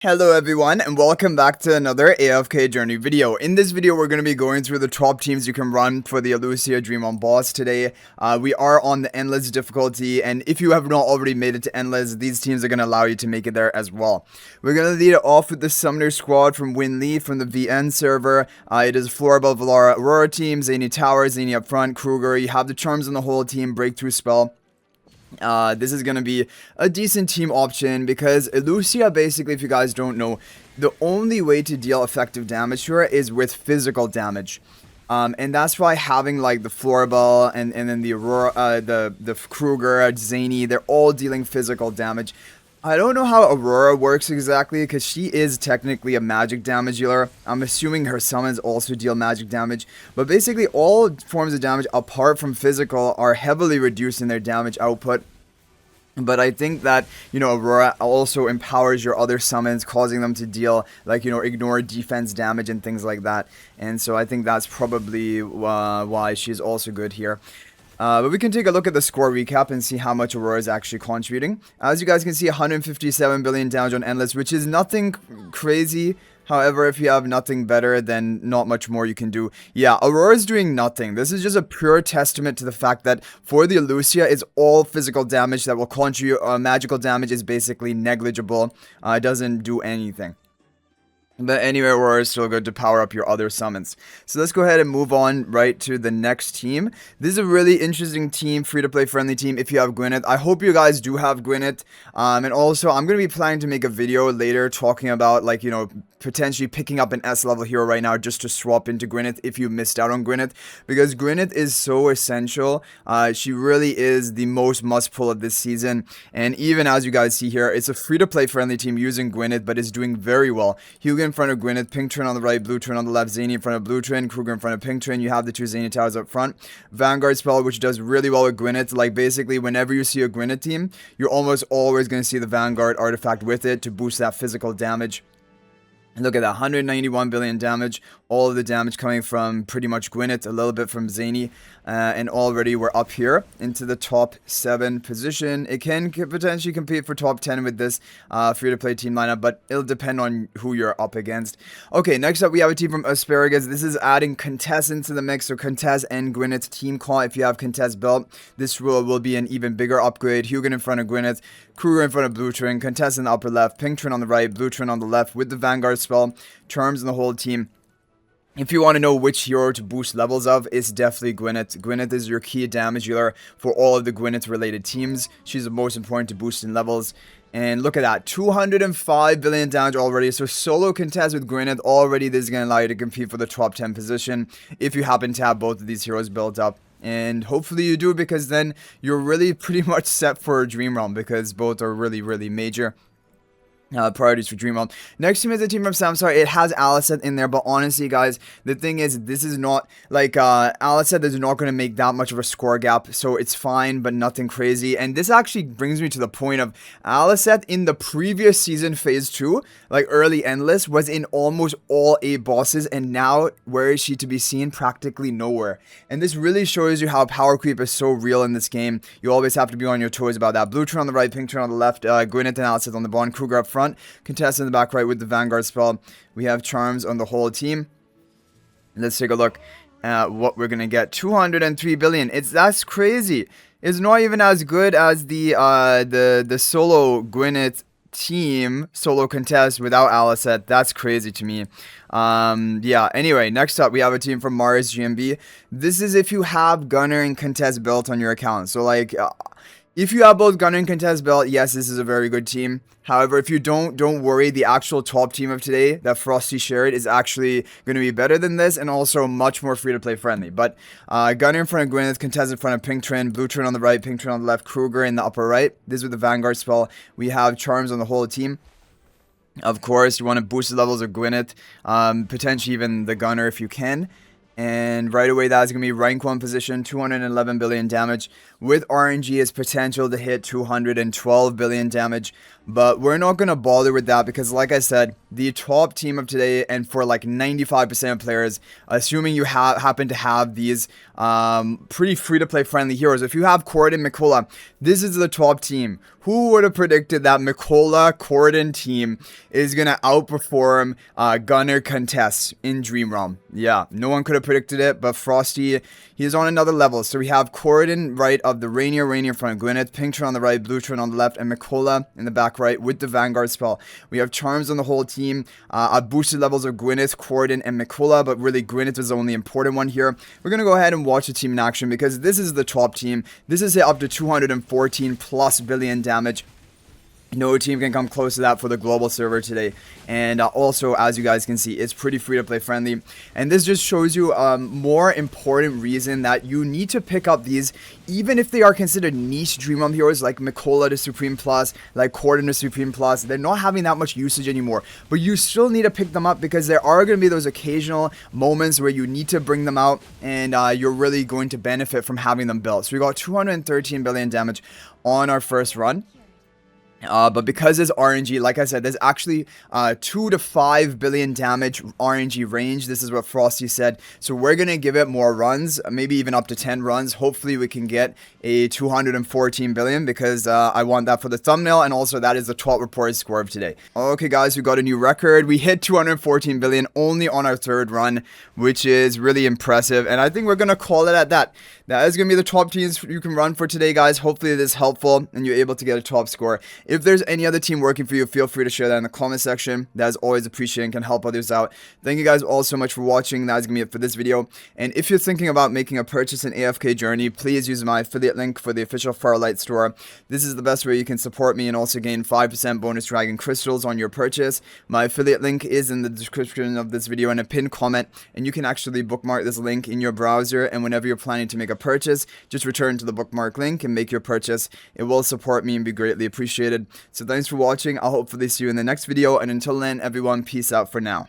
Hello everyone and welcome back to another AFK journey video. In this video we're going to be going through the top teams you can run for the Illucia Dream on boss today. We are on the endless difficulty, and if you have not already made it to endless, these teams are going to allow you to make it there as well. We're going to lead it off with the Summoner Squad from Winley from the VN server. It is Florabelle, Valara, Aurora team, Zany Tower, Zany up front, Kruger. You have the charms on the whole team, breakthrough spell. This is going to be a decent team option because Illucia, basically, if you guys don't know, the only way to deal effective damage to her is with physical damage. And that's why having like the Florabelle and then the Aurora, the Kruger, Zany, they're all dealing physical damage. I don't know how Aurora works exactly because she is technically a magic damage dealer. I'm assuming her summons also deal magic damage. But basically all forms of damage apart from physical are heavily reduced in their damage output. But I think that, Aurora also empowers your other summons, causing them to deal, like, ignore defense damage and things like that. And so I think that's probably why she's also good here. But we can take a look at the score recap and see how much Aurora is actually contributing. As you guys can see, 157 billion damage on Endless, which is nothing crazy. However, if you have nothing better, then not much more you can do. Yeah, Aurora is doing nothing. This is just a pure testament to the fact that for the Illucia, it's all physical damage that will contribute. Magical damage is basically negligible. It doesn't do anything. But anyway, Aurora is still good to power up your other summons. So let's go ahead and move on right to the next team. This is a really interesting team, free-to-play friendly team if you have Gwyneth. I hope you guys do have Gwyneth. And also, I'm going to be planning to make a video later talking about, like, potentially picking up an S level hero right now just to swap into Gwyneth if you missed out on Gwyneth. Because Gwyneth is so essential. She really is the most must-pull of this season. And even as you guys see here, it's a free-to-play friendly team using Gwyneth, but is doing very well. Hugo in front of Gwyneth, Pink Twin on the right, Blue Twin on the left, Zany in front of Blue Twin, Kruger in front of Pink Twin. You have the two Zany towers up front. Vanguard spell, which does really well with Gwyneth. Like, basically, whenever you see a Gwyneth team, you're almost always going to see the Vanguard artifact with it to boost that physical damage. Look at that, 191 billion damage. All of the damage coming from pretty much Gwyneth, a little bit from Zany. And already we're up here into the top 7 position. It can potentially compete for top 10 with this free-to-play team lineup, but it'll depend on who you're up against. Okay, next up we have a team from Asparagus. This is adding Contess into the mix. So Contess and Gwyneth's team call. If you have Contess belt, this will be an even bigger upgrade. Hugin in front of Gwyneth, Kruger in front of Blue Twin, Contess in the upper left, Pink Twin on the right, Blue Twin on the left with the Vanguard spell, charms in the whole team. If you want to know which hero to boost levels of, it's definitely Gwyneth. Gwyneth is your key damage dealer for all of the Gwyneth related teams. She's the most important to boost in levels. And look at that, 205 billion damage already. So solo contest with Gwyneth already. This is going to allow you to compete for the top 10 position if you happen to have both of these heroes built up. And hopefully you do, because then you're really pretty much set for a Dream Realm, because both are really, really major priorities for Dream Realm. Next team is a team from Samsung. It has Aliceth in there, but honestly, guys, the thing is, this is not like Aliceth is not going to make that much of a score gap, so it's fine, but nothing crazy. And this actually brings me to the point of Aliceth in the previous season, phase 2, like early endless, was in almost all 8 bosses, and now where is she to be seen? Practically nowhere. And this really shows you how power creep is so real in this game. You always have to be on your toes about that. Blue Turn on the right, Pink Turn on the left, Gwyneth and Aliceth on the bottom, Kruger up front. Contest in the back right with the Vanguard spell. We have charms on the whole team. Let's take a look at what we're gonna get. 203 billion. That's crazy. It's not even as good as the solo Gwyneth team, solo contest without Aliceth. That's crazy to me. Yeah, anyway, next up we have a team from Mars GMB. This is if you have Gunnar and Contest built on your account. So like if you have both Gunnar and Contest belt, yes, this is a very good team. However, if you don't worry. The actual top team of today that Frosty shared is actually going to be better than this, and also much more free-to-play friendly. But Gunnar in front of Gwyneth, Contest in front of Pink Twin, Blue Twin on the right, Pink Twin on the left, Kruger in the upper right. This is with the Vanguard spell. We have charms on the whole team. Of course, you want to boost the levels of Gwyneth, potentially even the Gunnar if you can. And right away, that's going to be rank 1 position, 211 billion damage. With RNG, its potential to hit 212 billion damage. But we're not going to bother with that because, like I said, the top team of today, and for like 95% of players, assuming you happen to have these pretty free-to-play friendly heroes. If you have Corden, Mikola, this is the top team. Who would have predicted that Mikola Corden team is going to outperform Gunnar Contess in Dream Realm? Yeah, no one could have predicted it, but Frosty, he's on another level. So we have Corden right of the Rainier in front of Gwyneth, Pink on the right, Blue on the left, and Mikola in the back right with the Vanguard spell. We have Charms on the whole team, boosted levels of Gwyneth, Corden, and Mikola, but really Gwyneth is the only important one here. We're going to go ahead and watch the team in action because this is the top team. This is up to 214 plus billion damage. No team can come close to that for the global server today. And also, as you guys can see, it's pretty free-to-play friendly. And this just shows you a more important reason that you need to pick up these, even if they are considered niche Dream Realm heroes like Mikola to Supreme Plus, like Corden to Supreme Plus. They're not having that much usage anymore. But you still need to pick them up because there are going to be those occasional moments where you need to bring them out. And you're really going to benefit from having them built. So we got 213 billion damage on our first run. But because it's RNG, like I said, there's actually 2 to 5 billion damage RNG range. This is what Frosty said. So we're going to give it more runs, maybe even up to 10 runs. Hopefully we can get a 214 billion because I want that for the thumbnail. And also that is the top reported score of today. Okay, guys, we got a new record. We hit 214 billion only on our third run, which is really impressive. And I think we're going to call it at that. That is going to be the top teams you can run for today, guys. Hopefully this is helpful and you're able to get a top score. If there's any other team working for you, feel free to share that in the comment section. That is always appreciated and can help others out. Thank you guys all so much for watching. That is going to be it for this video. And if you're thinking about making a purchase in AFK Journey, please use my affiliate link for the official Farlight store. This is the best way you can support me and also gain 5% bonus dragon crystals on your purchase. My affiliate link is in the description of this video and a pinned comment. And you can actually bookmark this link in your browser. And whenever you're planning to make a purchase, just return to the bookmark link and make your purchase. It will support me and be greatly appreciated. So thanks for watching. I'll hopefully see you in the next video. And until then, everyone, peace out for now.